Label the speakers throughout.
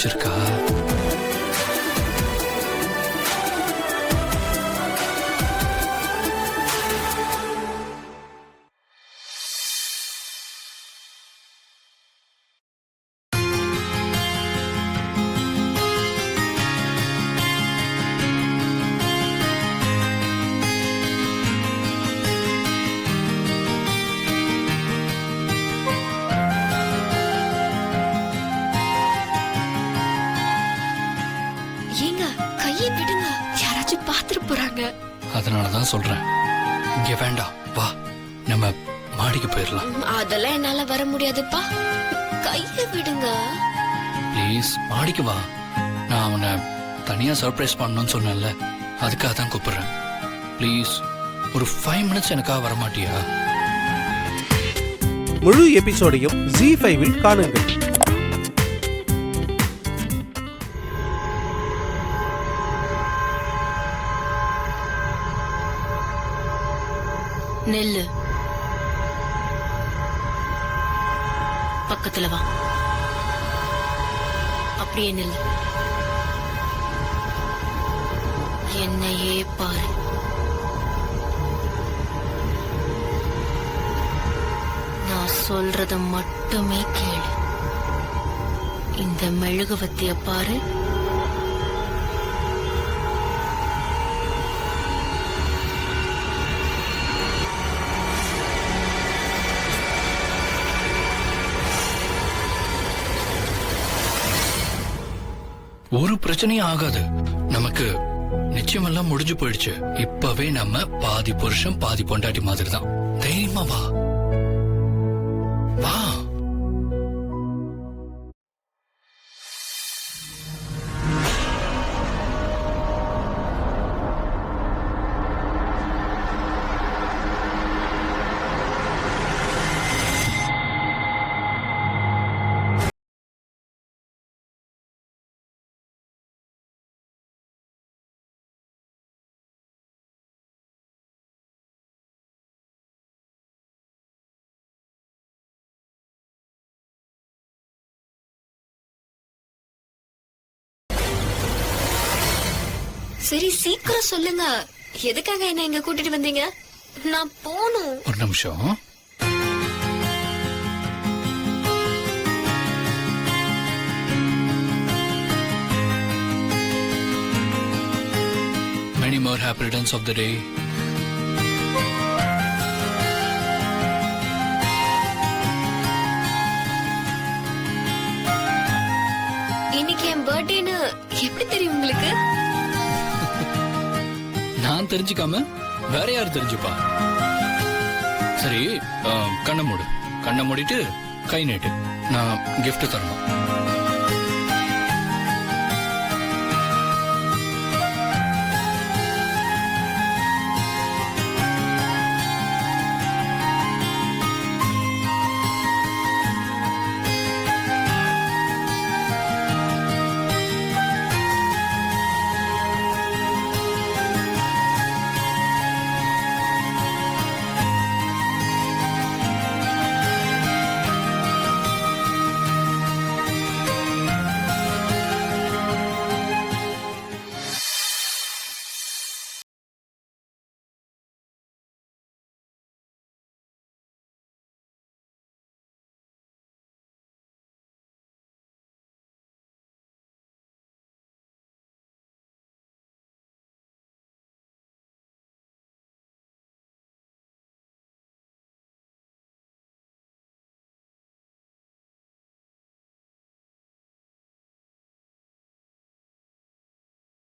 Speaker 1: பிடிச்சிருக்கா? அதனாலதான் சொல்றேன், இங்க வேண்டாம், வா நம்ம மாடிக்கு போயிடலாம்.
Speaker 2: அதெல்லாம் என்னால வர முடியாதுப்பா, கைய விடுங்க
Speaker 1: ப்ளீஸ். மாடிக்கு வா, நான் அவனை தனியா சர்ப்ரைஸ் பண்ணணும்னு சொன்னேன்ல, அதுக்காக தான் கூப்பிடுறேன். ப்ளீஸ் ஒரு 5 மினிட்ஸ் எனக்காக வர மாட்டியா?
Speaker 3: முழு எபிசோடையும் Zee5 காணுங்கள்.
Speaker 2: நெல்லு பக்கத்துல வா, அப்படியே நெல்லு, என்னையே பாரு. நான் சொல்றத மட்டுமே கேளு. இந்த மெழுகுவத்திய பாரு,
Speaker 1: ஒரு பிரச்சனையும் ஆகாது. நமக்கு நிச்சயம் எல்லாம் முடிஞ்சு போயிடுச்சு. இப்பவே நம்ம பாதி புருஷன் பாதி பொண்டாட்டி மாதிரி தான். தைரியமா வா வா.
Speaker 2: சரி சீக்கிரம் சொல்லுங்க, எதுக்காக என்ன இங்க கூட்டிட்டு வந்தீங்க? நான் போணும்.
Speaker 1: ஒரு நிமிஷம். Many more happy returns of the day.
Speaker 2: இன்னைக்கு என் பர்த்டேன்னு எப்படி தெரியும் உங்களுக்கு?
Speaker 1: நான் தெரிஞ்சுக்காம வேற யாரு தெரிஞ்சுப்பா? சரி, கண்ணை மூடு. கண்ணை மூடிட்டு கை நீட்டு, நான் gift தரணும்.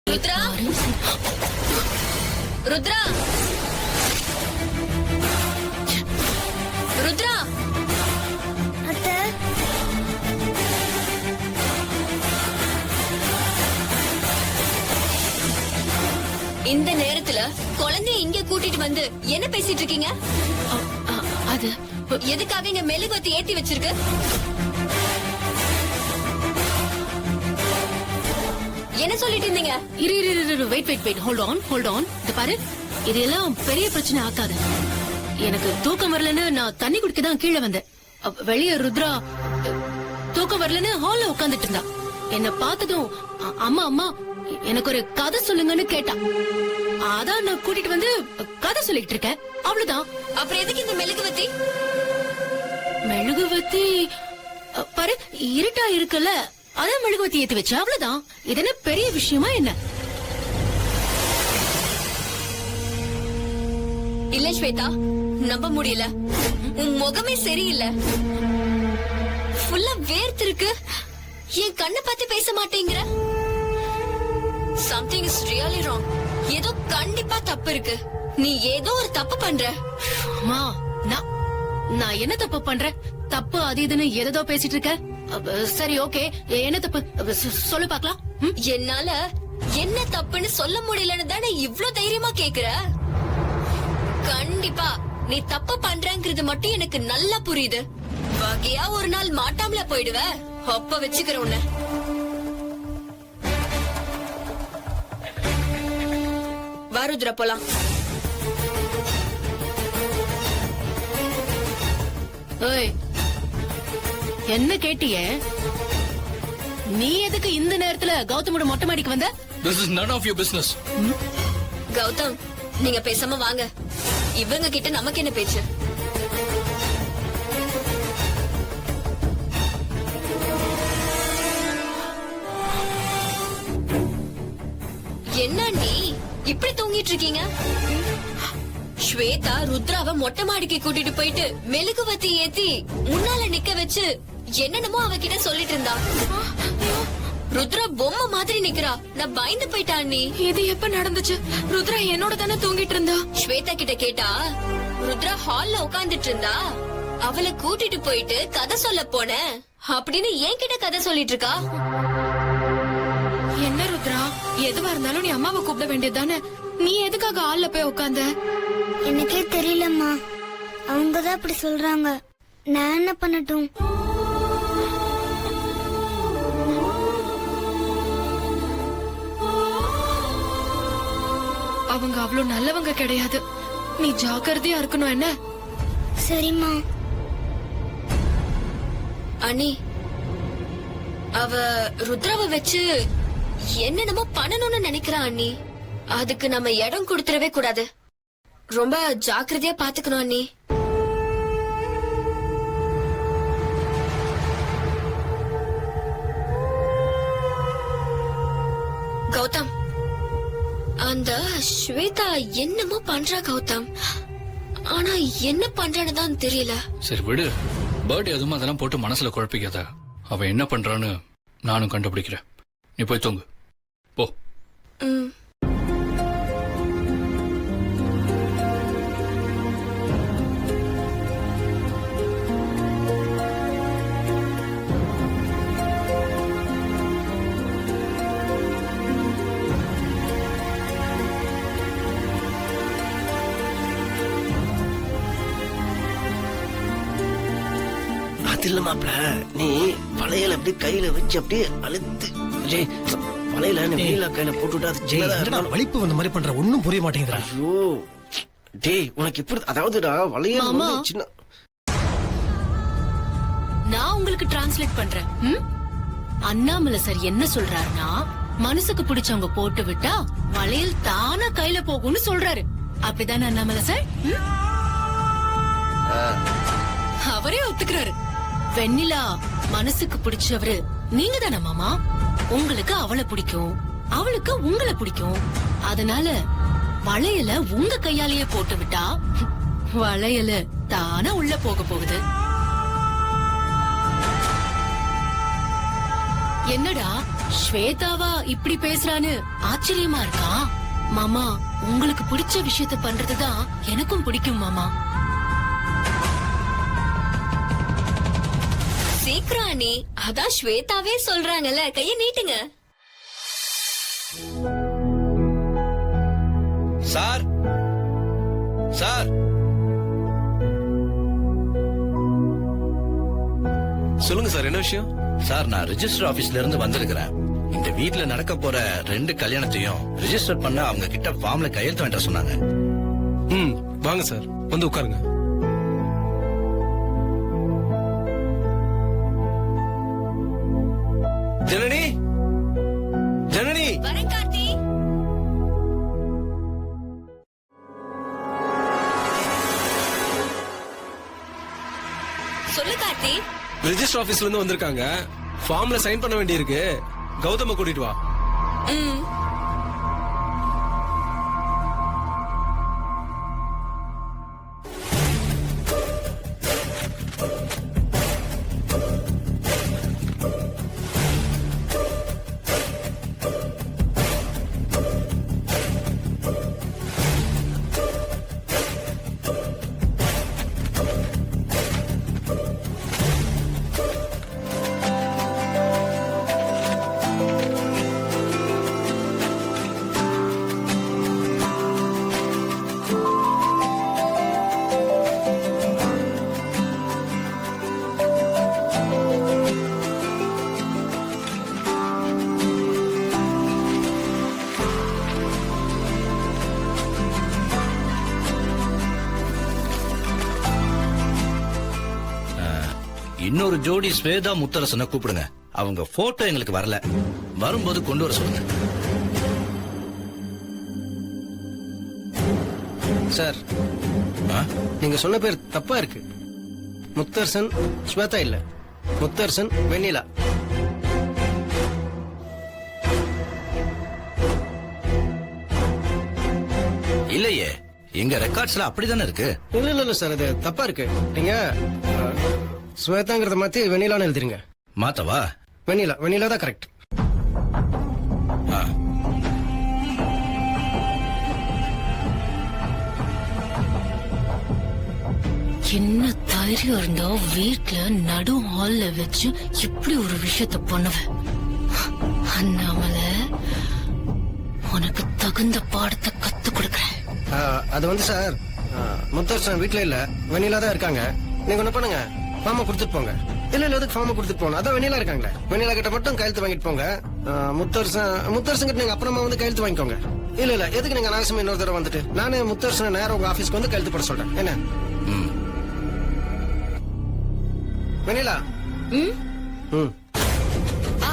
Speaker 2: ருத்ரா, ருத்ரா, ருத்ரா. அத்தை, இந்த நேரத்துல குழந்தைய இங்க கூட்டிட்டு வந்து என்ன பேசிட்டு இருக்கீங்க? அது எதுக்காக இங்க மெழுகுவத்தி ஏத்தி வச்சிருக்கு? என்ன சொல்லிட்டு இருந்தீங்க?
Speaker 4: Wait hold on. இது பாரு, இதெல்லாம் பெரிய பிரச்சனை ஆக்காது. எனக்கு தூக்கம் வரலன்னு நான் தண்ணி குடிக்க தான் கீழே வந்தேன். வெளியே ருத்ரா தூக்கம் வரலன்னு ஹால்ல உட்கார்ந்துட்டு இருந்தா. என்ன பார்த்ததும் அம்மா அம்மா எனக்கு ஒரு கதை சொல்லுங்கன்னு கேட்டா. அதான் நான் கூட்டிட்டு வந்து கதை சொல்லிட்டு இருக்கேன். அவ்வளவுதான்.
Speaker 2: அப்புறம் எதுக்கு இந்த மெழுகுவத்தி?
Speaker 4: மெழுகுவத்தி பாரு, இருட்டா இருக்குல்ல, அதான் மெழுகுவத்தி ஏத்தி வச்சா. அவ்வளவுதான். இது என்ன பெரிய விஷயமா என்ன?
Speaker 2: இல்ல ஸ்வேதா, நம்ப முடியல. உன் முகமே சரியில்லை. ஃபுல்லா வேர்த்து இருக்கு. என் கண்ணை பார்த்து பேச மாட்டேங்கிற. Something is really wrong. ஏதோ கண்டிப்பா தப்பு இருக்கு. நீ ஏதோ ஒரு தப்பு பண்ற.
Speaker 4: அம்மா, நான் என்ன தப்பு பண்றேன்? தப்பு அது இதுன்னு ஏதோ பேசிட்டு இருக்க. சரி, ஓகே, என்ன தப்பு சொல்லு பாக்கலாம்.
Speaker 2: என்னால என்ன தப்புன்னு சொல்ல முடியலன்னு தானே இவ்ளோ தைரியமா கேக்குற. கண்டிப்பா நீ தப்பு பண்றங்கிறது மட்டும் எனக்கு நல்லா புரியுது. வகையா ஒரு நாள் மாட்டாமல போயிடுவ. அப்ப வச்சுக்கிற உன்ன. வாருத்ரா, போலாம்.
Speaker 4: ஏய், என்ன கேட்டியே? நீ எதுக்கு இந்த நேரத்துல கௌதமோட மொட்டை மாடிக்கு வந்த?
Speaker 1: This is none of your business.
Speaker 2: Gautham, நீங்க பேசாம வாங்க. இவங்க கிட்ட நமக்கு என்ன பேச்சு? என்ன நீ இப்படி தூங்கிட்டு இருக்கீங்க? ஸ்வேதா ருத்ராவை மொட்டை மாடிக்கு கூட்டிட்டு போயிட்டு மெழுகுவத்தி ஏத்தி முன்னால நிக்க வச்சு என்னென்னமோ அவகிட்ட சொல்லிட்டு இருந்தா. ருத்ரா பொம்மை மாதிரி நிக்கிறா. நான் பயந்து போயிட்டா. நீ
Speaker 4: இது எப்ப நடந்துச்சு? ருத்ரா என்னோட தானே தூங்கிட்டு இருந்தா.
Speaker 2: ஸ்வேதா கிட்ட கேட்டா ருத்ரா ஹால்ல உட்கார்ந்துட்டு இருந்தா. அவளை கூட்டிட்டு போயிட்டு கதை சொல்ல போன அப்படின்னு என்கிட்ட கதை சொல்லிட்டு இருக்கா.
Speaker 4: என்ன ருத்ரா, எதுவா இருந்தாலும் நீ அம்மாவை கூப்பிட வேண்டியதுதானே? நீ எதுக்காக ஹால்ல போய் உட்கார்ந்த?
Speaker 5: எனக்கே தெரியலம்மா. அவங்கதான் அப்படி சொல்றாங்க. நான் என்ன பண்ணட்டும்?
Speaker 4: அவங்க அவ்வளவு நல்லவங்க கிடையாது. நீ ஜாக்கிரதையா இருக்கணும். என்ன?
Speaker 5: சரிம்மா.
Speaker 2: அண்ணி, அவ ருத்ராவை வச்சு என்னென்னமோ பண்ணணும்னு நினைக்கிறா. அண்ணி, அதுக்கு நம்ம இடம் கொடுத்துடவே கூடாது. ரொம்ப ஜாக்கிரதையா பாத்துக்கணும் அண்ணி. கௌதம், அந்த ஸ்வேதா என்னமோ பண்றா கௌதம். ஆனா என்ன பண்றான்னு தான் தெரியல.
Speaker 1: சரி விடு, பர்த்டே அதுவும் அதெல்லாம் போட்டு மனசுல குழப்பிக்காத. அவ என்ன பண்றான்னு நானும் கண்டுபிடிக்கிறேன். நீ போய் தூங்கு போ.
Speaker 2: ம்.
Speaker 6: அது இல்ல மாப்ள, நீ வளையல அப்படி கையில வச்சு அப்படியே அழுத்து. வளையல நீ வெளியில கையில போட்டுட்டா அது சின்னதா இருந்தாலும்
Speaker 7: வலிப்பு வந்த மாதிரி பண்ற ஒண்ணும் புரிய மாட்டேங்குதுடா.
Speaker 6: ஐயோ டேய், உனக்கு எப்படி? அதாவதுடா வளையல்
Speaker 4: மாமா.
Speaker 6: வந்து சின்ன.
Speaker 4: நான் உங்களுக்கு டிரான்ஸ்லேட் பண்றேன். அண்ணாமலை சார் என்ன சொல்றாருன்னா, மனசுக்கு பிடிச்சவங்க போட்டு விட்டா வளையல் தானா கையில போகும்னு சொல்றாரு. அப்படிதானே அண்ணாமலை சார்? அவரே ஒத்துக்கிறாரு. வெண்ணிலா மனசுக்கு பிடிச்சவரு நீங்க தானே மாமா? உங்களுக்கு அவளை பிடிக்கும், அவளுக்கு உங்களை பிடிக்கும். அதனால வளையல உங்க கையாலேயே போட்டு விட்டா வளையல தானா உள்ள போக போகுது. என்னடா ஸ்வேதாவா இப்படி பேசுறான்னு ஆச்சரியமா இருக்கா? மாமா, உங்களுக்கு பிடிச்ச விஷயத்த பண்றதுதான் எனக்கும் பிடிக்கும் மாமா.
Speaker 2: சீக்கிரம் அண்ணி, அதான் ஸ்வேதாவே சொல்றாங்கல்ல. கைய நீட்டுங்க.
Speaker 8: சார், சார்,
Speaker 7: சொல்லுங்க சார், என்ன விஷயம்?
Speaker 8: சார், நான் ரிஜிஸ்டர் ஆபீஸ்ல இருந்து வந்திருக்கிறேன். இந்த வீட்ல நடக்க போற 2 கல்யாணத்தையும் ரிஜிஸ்டர் பண்ண அவங்க கிட்ட ஃபார்ம்ல கையெழுத்து வாங்கிட்டு சொன்னாங்க.
Speaker 7: வாங்க சார், வந்து உட்காருங்க.
Speaker 8: ஜனனி,
Speaker 2: கார்த்தி?
Speaker 7: ரெஜிஸ்டர் ஆபீஸ்ல இருந்து வந்திருக்காங்க. ஃபார்ம்ல சைன் பண்ண வேண்டியிருக்கு. கௌதம கூட்டிட்டு வா.
Speaker 2: ம்.
Speaker 8: இன்னொரு ஜோடி ஸ்வேதா முத்தரசனை கூப்பிடுங்க. அவங்க போட்டோ எங்களுக்கு வரல. வரும்போது கொண்டு வர சொல்லுங்க.
Speaker 6: சார்,
Speaker 8: ஆ?
Speaker 6: நீங்க சொன்ன பேர் தப்பா இருக்கு. முத்தரசன் ஸ்வேதா இல்ல, முத்தரசன் வெண்ணிலா.
Speaker 8: இல்லையே, எங்க ரெக்கார்ட்ஸ்ல அப்படிதானே இருக்கு.
Speaker 6: இல்ல இல்ல இல்ல சார், அது தப்பா இருக்கு. நீங்க ஸ்வேதாங்கிறத மாத்தி வெண்ணிலான்னு எழுதுறீங்க.
Speaker 8: மாத்தவா?
Speaker 6: வெண்ணிலா, வெண்ணிலா தான் கரெக்ட்.
Speaker 8: ஆ.
Speaker 4: என்ன தைரியம் இருந்தா வீட்ல நடு ஹால்ல வச்சு இப்படி ஒரு விஷயத்த பண்ணுவேன். அண்ணாமலை, உனக்கு தகுந்த பாடத்தை கத்து கொடுக்கறேன்.
Speaker 6: அது வந்து சார், முத்தரசன் வீட்ல இல்ல, வெண்ணிலா தான் இருக்காங்க. நீங்க என்ன பண்ணுங்க, ஃபார்மை கொடுத்துட்டு போங்க. இல்ல இல்ல, எதுக்கு ஃபார்மை கொடுத்துட்டு போகணும்? அதான் வெண்ணிலா இருக்காங்களே, வெண்ணிலா கிட்ட மட்டும் கையெழுத்து வாங்கிட்டு போங்க. முத்தரசன் கிட்ட நீங்க அப்புறமா வந்து கையெழுத்து வாங்கிக்கோங்க. இல்ல இல்ல, எதுக்கு நீங்க அனாவசியமா இன்னொரு தடவை வந்துட்டு? நானே முத்தரசனை நேரம் உங்க ஆபீஸ்க்கு வந்து கையெழுத்து போட சொல்றேன். என்ன
Speaker 8: ம்.
Speaker 6: வெண்ணிலா?
Speaker 4: ம்?
Speaker 6: ம்.
Speaker 4: ஆ,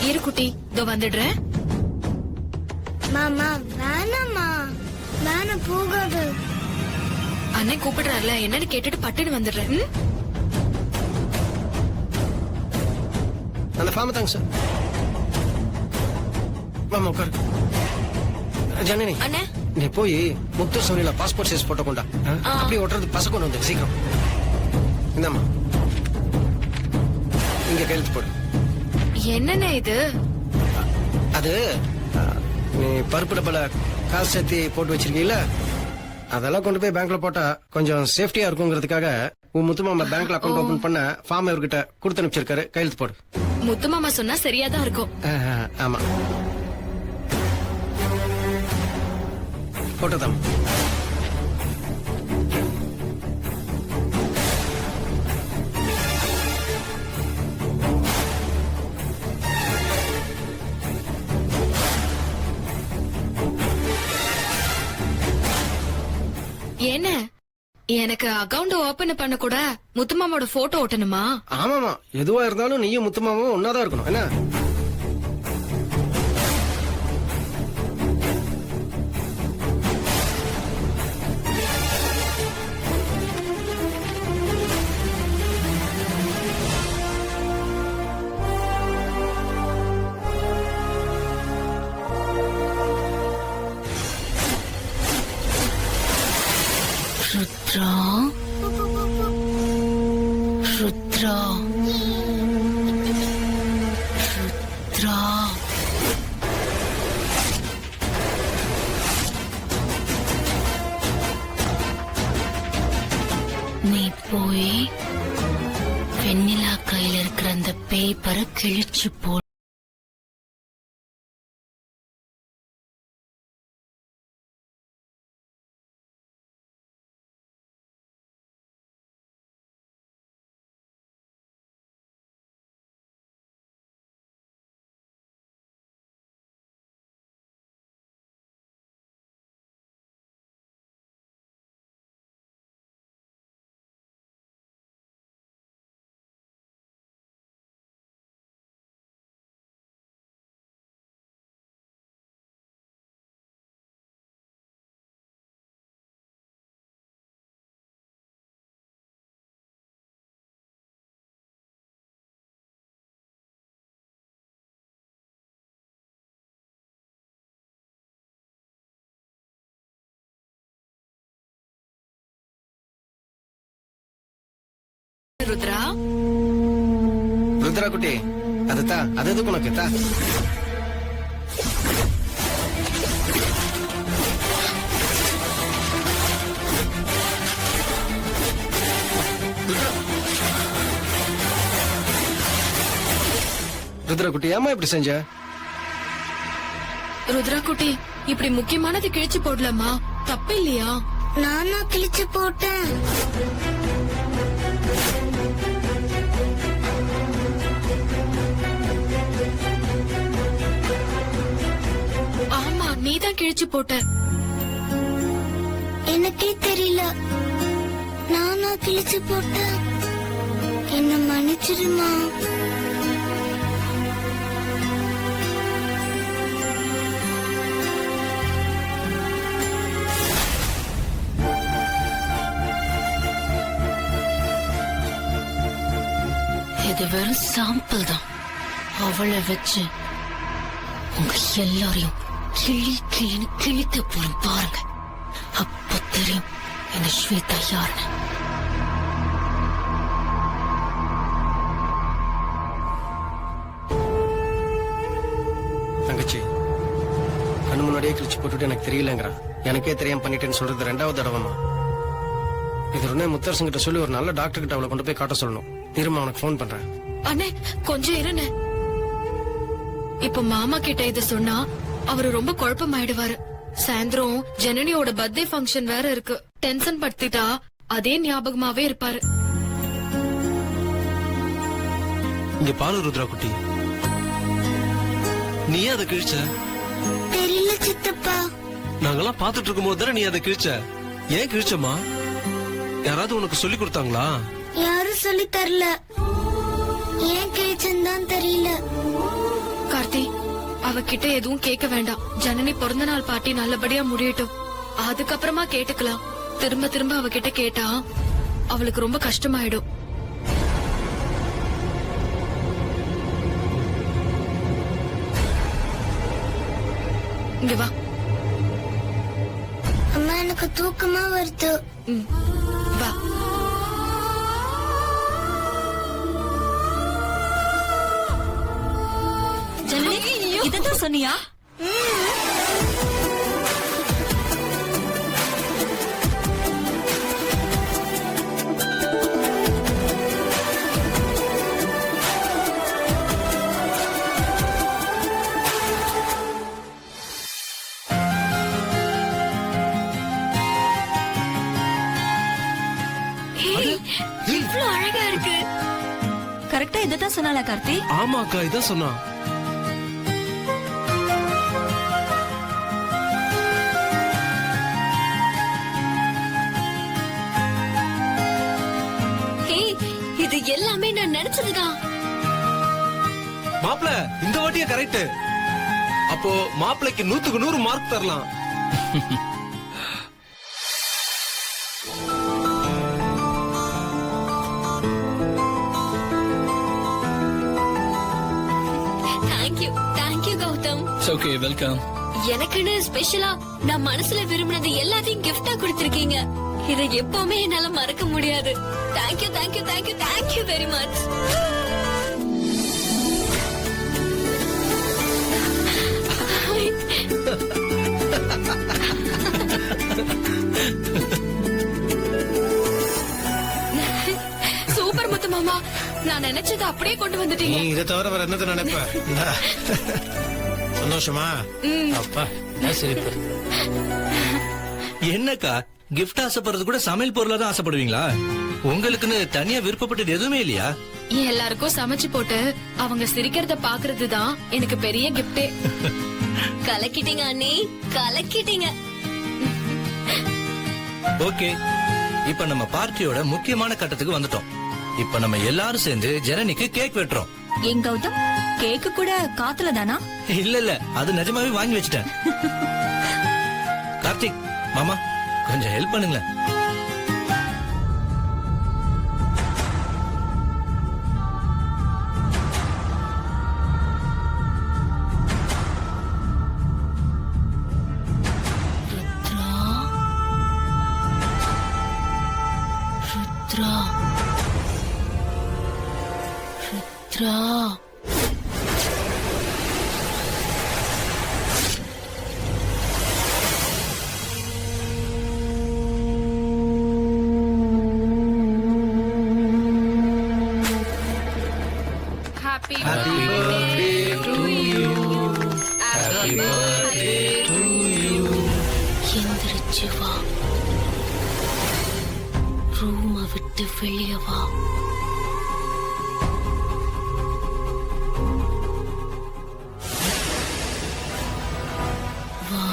Speaker 4: இரு குட்டி, இதோ வந்துடுறேன்.
Speaker 5: மாமா வேணாமா, வேணாம் போகாது.
Speaker 4: அண்ணன் கூப்பிடுறாருல, என்னன்னு கேட்டுட்டு பட்டுன்னு வந்துடுறேன். ம்?
Speaker 6: அந்த ஃபார்ம் தாங்க சார். வாமா உட்காரு. ஜனனி,
Speaker 2: அண்ணே,
Speaker 6: நீ போய் முத்தரசனில பாஸ்போர்ட் சைஸ் போட்டோ கொண்டா. அப்படியே ஒட்டுறது பசங்க கொண்டு வந்து சீக்கிரம். இந்தாம்மா, இங்க கையெழுத்து போடு.
Speaker 4: என்னண்ணே இது?
Speaker 6: அது நீ பருப்பு டப்பால காசு சேர்த்து போட்டு வச்சிருக்கீல்ல, அதெல்லாம் கொண்டு போய் பேங்க்ல போட்டா கொஞ்சம் சேஃப்டியா இருக்குங்கிறதுக்காக உன் முத்துமாமா பேங்க்ல அக்கௌண்ட் ஓபன் பண்ண ஃபார்ம் இவர்கிட்ட கொடுத்து அனுப்பிச்சிருக்காரு. கையெழுத்து போடு.
Speaker 4: முத்து மாமா சொன்னா சரியாதான் இருக்கும்.
Speaker 6: ஆமா, போட்டோதான்.
Speaker 4: என்ன, எனக்கு அக்கவுண்ட் ஓபன் பண்ண கூட முத்துமாமோட போட்டோ ஒட்டணுமா?
Speaker 6: ஆமாமா, எதுவா இருந்தாலும் நீயும் முத்துமாமாவும் ஒன்னாதான் இருக்கணும். என்ன
Speaker 4: ருத்ரா, ருத்ரா, ருத்ரா. நீ போய் வெண்ணிலா கையில இருக்கிற அந்த பேப்பரை கிழிச்சு போடு. ருத்ரா.
Speaker 6: ருத்ரா குட்டி அதுதான் அது எதுக்கு உனக்கு தா ருத்ரா குட்டி ஏமா இப்படி செஞ்ச?
Speaker 4: ருத்ரா குட்டி இப்படி முக்கியமானது கிழிச்சு போடலாமா? தப்பு இல்லையா?
Speaker 5: நானா கிழிச்சு போட்டேன்.
Speaker 4: ஆமா நீதான் கிழிச்சு போட்ட.
Speaker 5: எனக்கே தெரியல. நானா கிழிச்சு போட்டேன். என்ன மன்னிச்சிருமா.
Speaker 4: இது வெறும் சாம்பிள் தான். அவளை வச்சு உங்க எல்லாரையும் கிளி கிளின்னு கிழிக்க போறோம் பாருங்க. அப்ப தெரியும் இந்த ஸ்வேதா யாருன்னு.
Speaker 6: தங்கச்சி கண்ணு முன்னாடியே கிழிச்சு போட்டுட்டு எனக்கு தெரியலங்கிறா. எனக்கே தெரியாம பண்ணிட்டேன்னு சொல்றது 2வது தடவைமா. இது உடனே முத்தரசன் கிட்ட சொல்லி ஒரு நல்ல டாக்டர் கிட்ட அவளை கொண்டு போய் காட்ட சொல்லணும். இருமா உனக்கு போன் பண்றேன்.
Speaker 4: அண்ணே கொஞ்சம் இருண்ணே. இப்ப மாமா கிட்ட இத சொன்னா அவரு ரொம்ப குழப்பமாயிடுவாரு. சாயந்தரம் ஜனனியோட பர்த்டே ஃபங்க்ஷன் வேற இருக்கு. டென்ஷன் படுத்திட்டா அதே ஞாபகமாவே இருப்பாரு.
Speaker 7: இங்க பாரு ருத்ரா குட்டி, நீ ஏன் அதை கிழிச்ச?
Speaker 5: தெரியல சித்தப்பா.
Speaker 7: நாங்கெல்லாம் பாத்துட்டு இருக்கும் போது தானே நீ அதை கிழிச்ச. ஏன் கிழிச்சம்மா? யாராவது உனக்கு சொல்லி கொடுத்தாங்களா?
Speaker 5: யாரும் சொல்லி தரல. ஏன் கிழிச்சுன்னு தான் தெரியல.
Speaker 4: கார்த்தி அவகிட்ட எதுவும் கேட்க வேண்டாம். ஜனனி பிறந்த நாள் பார்ட்டி நல்லபடியா முடியட்டும். அதுக்கப்புறமா கேட்டுக்கலாம். திரும்ப திரும்ப அவகிட்ட கேட்டா அவளுக்கு ரொம்ப கஷ்டமாயிடும். இங்க வா.
Speaker 5: அம்மா எனக்கு தூக்கமா வருது.
Speaker 4: ம், வா.
Speaker 2: ஜனனி இதான் சொன்னியா? இவ்ளோ அழகா இருக்கு. கரெக்டா இதான் சொன்னால கார்த்தி?
Speaker 7: ஆமா அக்கா, இதான் சொன்னா.
Speaker 2: இது எல்லாமே நான் நினைச்சதுதான்.
Speaker 7: மாப்பிள இந்த வாட்டியே கரெக்ட். அப்போ மாப்பிளைக்கு 100க்கு 100 மார்க் தரலாம்.
Speaker 2: தேங்க்யூ கௌதம்.
Speaker 1: Okay welcome.
Speaker 2: எனக்குன்னு ஸ்பெஷலா நான் மனசுல விரும்பினது எல்லாத்தையும் கிஃப்டா கொடுத்திருக்கீங்க. இதை எப்பவுமே என்னால மறக்க முடியாது. Thank you very much.
Speaker 4: சூப்பர் முத்து மாமா, நான் நினைச்சதை அப்படியே கொண்டு
Speaker 6: நீ
Speaker 4: வந்துட்டீங்க.
Speaker 6: இதை தவிர வேற என்னத்தை நினைப்ப? சந்தோஷமா? அப்பா சிரிப்பு.
Speaker 8: என்னக்கா கிஃப்ட் ஆசைப்படுறது கூட சமையல் பொருளா தான் ஆசைப்படுவீங்களா? உங்களுக்குன்னு தனியா விருப்பப்பட்டது எதுவுமே இல்லையா?
Speaker 4: எல்லாருக்கும் சமைச்சு போட்டு அவங்க சிரிக்கிறத பாக்குறது தான் எனக்கு பெரிய கிஃப்டே.
Speaker 2: கலக்கிட்டீங்க அண்ணி, கலக்கிட்டீங்க.
Speaker 8: ஓகே, இப்ப நம்ம பார்ட்டியோட முக்கியமான கட்டத்துக்கு வந்துட்டோம். இப்ப நம்ம எல்லாரும் சேர்ந்து ஜனனிக்கு கேக் வெட்டுறோம்.
Speaker 2: எங்க கௌதம், கேக்கு கூட காத்துல தானா?
Speaker 8: இல்ல அது நிஜமாவே வாங்கி வச்சுட்டேன். கார்த்திக் மாமா கொஞ்சம் ஹெல்ப் பண்ணுங்களேன்.
Speaker 4: ருத்ரா எந்திரிச்சு வா, ரூம விட்டு வெளிய வா. வா.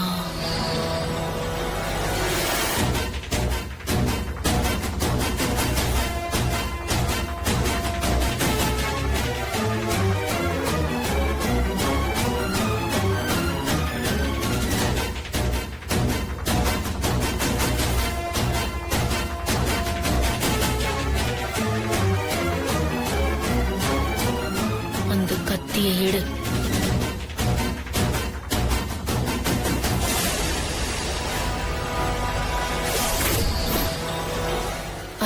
Speaker 4: அந்த கத்தியை எடு.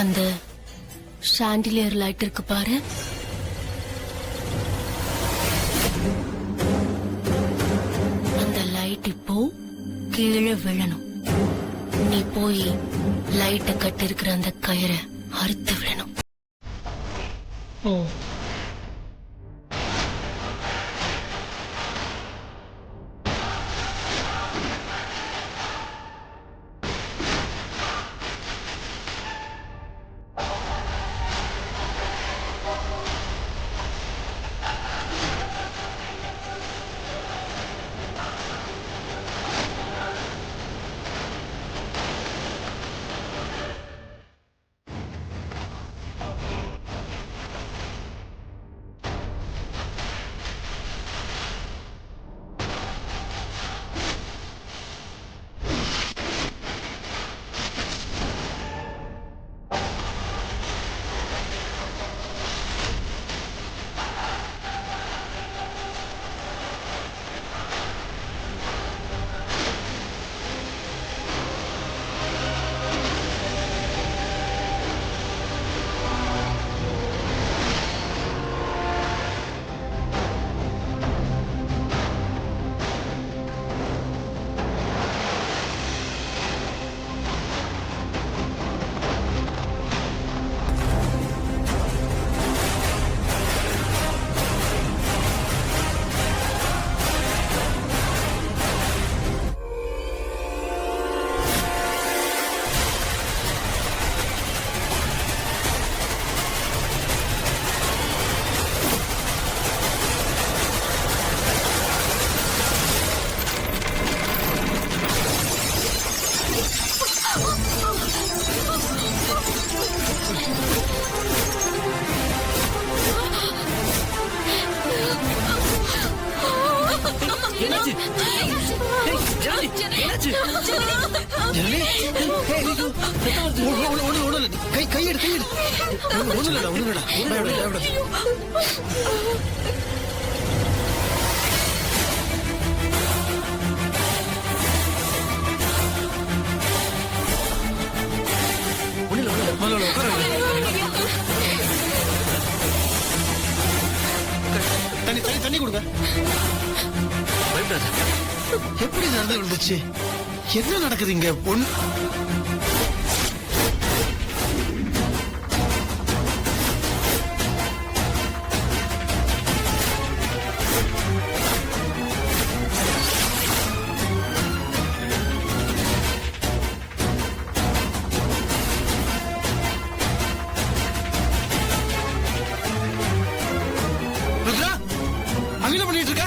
Speaker 4: அந்த ஷாண்டிலியர் லைட் இருக்கு பாரு, அந்த லைட் இப்போ கீழே விழணும். நீ போய் லைட்டை கட்டிருக்கிற அந்த கயிறை அறுத்து விடணும். ஓ.
Speaker 7: என்னாச்சு? ஏய், ஜனனி, என்னாச்சு? ஜனனி, ஏய், ஐயோ, ரத்தம் வருது. ஒண்ணு இல்ல. கையெடு. ஒண்ணு இல்லடா. பயப்படாத. முதல்ல உட்கார. தண்ணி கொடுங்க. பயப்படாத. எப்படி நடந்து விழுந்துச்சு? என்ன நடக்குது இங்க? பொண்ணு ருத்ரா, அங்க என்ன பண்ணிட்டு இருக்க?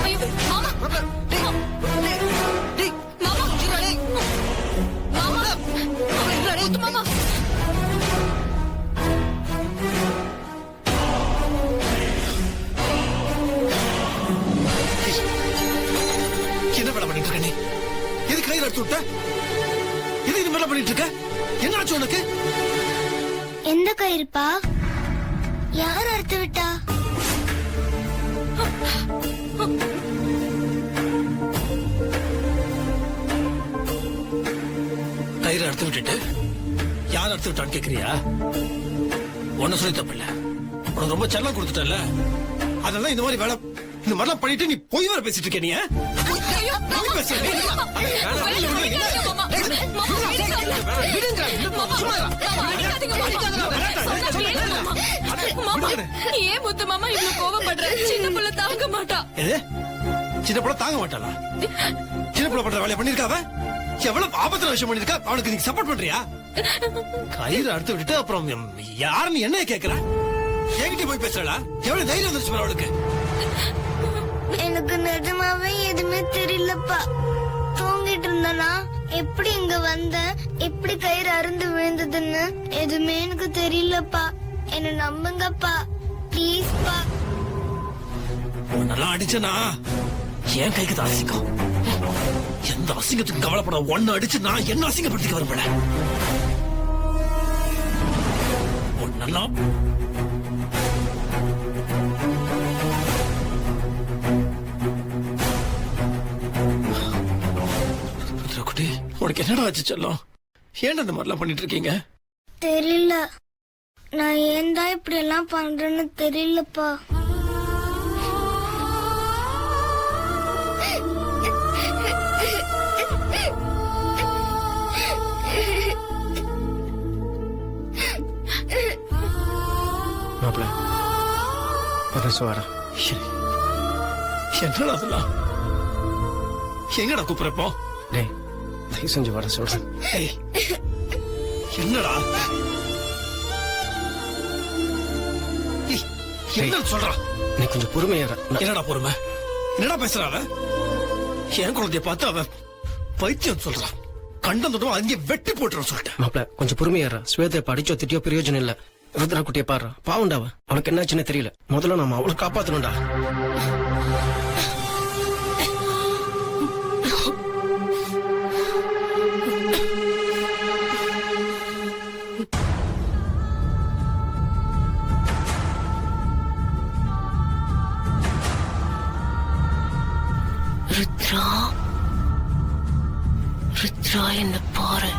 Speaker 2: ஐயோ, மாமா மாமா மாமா
Speaker 7: என்ன வேலை பண்ணிட்டு இருக்க நீ? எது கையில் எடுத்து விட்ட? எது இது மேல பண்ணிட்டு இருக்க? என்ன ஆச்சு உனக்கு?
Speaker 5: எந்த கயிறுப்பா? யார் அறுத்து விட்டா?
Speaker 7: கயிறு அறுத்து விட்டுட்டு யார் அறுத்து விட்டான்னு கேக்குறியா? ஒன்ன சொல்லி தப்பில்ல. உனக்கு ரொம்ப செல்லம் கொடுத்துட்டல, அதெல்லாம் இந்த மாதிரி வேலை இந்த மாதிரிலாம் பண்ணிட்டு நீ போய் வர பேசிட்டு இருக்க நீ ஆ? போய் பேசுற நீ.
Speaker 4: ஏன் முத்து மாமா இவ்வளவு கோவப்படுற? சின்ன புள்ள தாங்க மாட்டா.
Speaker 7: எது? சின்ன பிள்ளை தாங்க மாட்டாளா? சின்ன பிள்ளை பண்ற வேலையை பண்ணிருக்காவ? எவ்வளவு ஆபத்துல விஷயம் பண்ணிருக்கா? அவளுக்கு நீ சப்போர்ட் பண்றியா? கயிறு அறுத்து விட்டுட்டு அப்புறம் யாருன்னு என்ன கேக்குற? என்கிட்ட போய் பேசுறா? எவ்வளவு தைரியம் வந்துச்சு பாரு அவளுக்கு.
Speaker 5: எனக்கு நிஜமாவே எதுவுமே தெரியலப்பா. தூங்கிட்டு இருந்தனா எப்படி இங்க வந்த, எப்படி கயிறு அருந்து விழுந்ததுன்னு எதுவுமே எனக்கு தெரியலப்பா. என்ன நம்புங்கப்பா, ப்ளீஸ்ப்பா.
Speaker 7: நல்லா அடிச்சனா என் கைக்கு தான் அசிங்கம். எந்த அசிங்கத்துக்கு கவலைப்பட ஒன்னு அடிச்சு நான் என்ன அசிங்கப்படுத்திக்க வரப்பட நல்லா குட்டி, உனக்கு என்னடா ஆச்சு செல்லம்? ஏன் அந்த மாதிரிலாம் பண்ணிட்டு இருக்கீங்க?
Speaker 5: தெரியல, நான் ஏன் தான் இப்படி எல்லாம் பண்றேன்னு தெரியலப்பா.
Speaker 6: மாப்பிள்ள ஒரு நிமிஷம் வரேன்.
Speaker 7: என்னடா அதெல்லாம்? எங்கடா கூப்பிடுறப்போ?
Speaker 6: டேய் தயவு செஞ்சு வர சொல்றேன்.
Speaker 7: ஏய், என்னடா ஏய், என்ன சொல்றா?
Speaker 6: நீ கொஞ்சம் பொறுமையா
Speaker 7: என்னடா பொறுமை? என்னடா பேசுற அவ? என் குழந்தைய பார்த்து அவ பைத்தியம் சொல்றான். கண்டம் தொட்டும் அங்கே வெட்டி போட்டுறான் சொல்லிட்டேன்.
Speaker 6: மாப்பிள்ள கொஞ்சம் பொறுமையா ஸ்வேதை படிச்சோ திட்டியோ பிரயோஜனம் இல்ல. ருத்ரா குட்டியை பாரு, பாவண்டாவ. அவனுக்கு என்னாச்சுன்னு தெரியல. முதல்ல நாம அவளை காப்பாத்தணும்டா.
Speaker 4: ருத்ரா, ருத்ரா என்ன பாரு,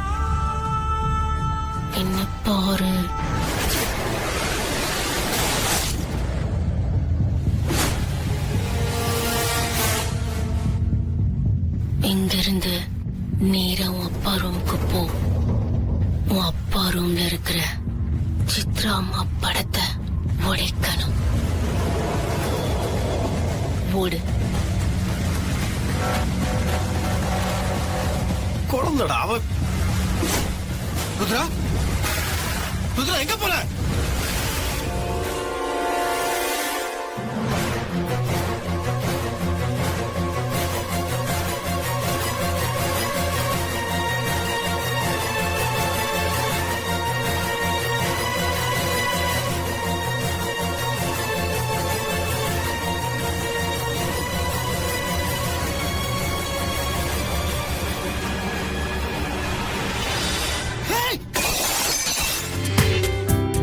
Speaker 4: என்ன பாரு. இங்கிருந்து நேரா உன் அப்பா ரூமுக்கு போ. உன் அப்பா ரூம்ல இருக்கிற சித்ரா அம்மா படத்தை உடைக்கணும். ஓடு.
Speaker 7: குழந்தடா அவ. ருத்ரா, ருத்ரா எங்க போற?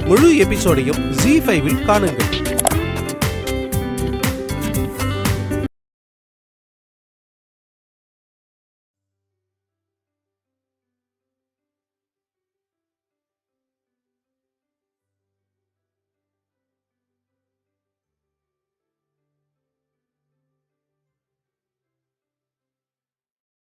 Speaker 3: முழு எபிசோடையும் Zee5 இல் காணுங்கள்.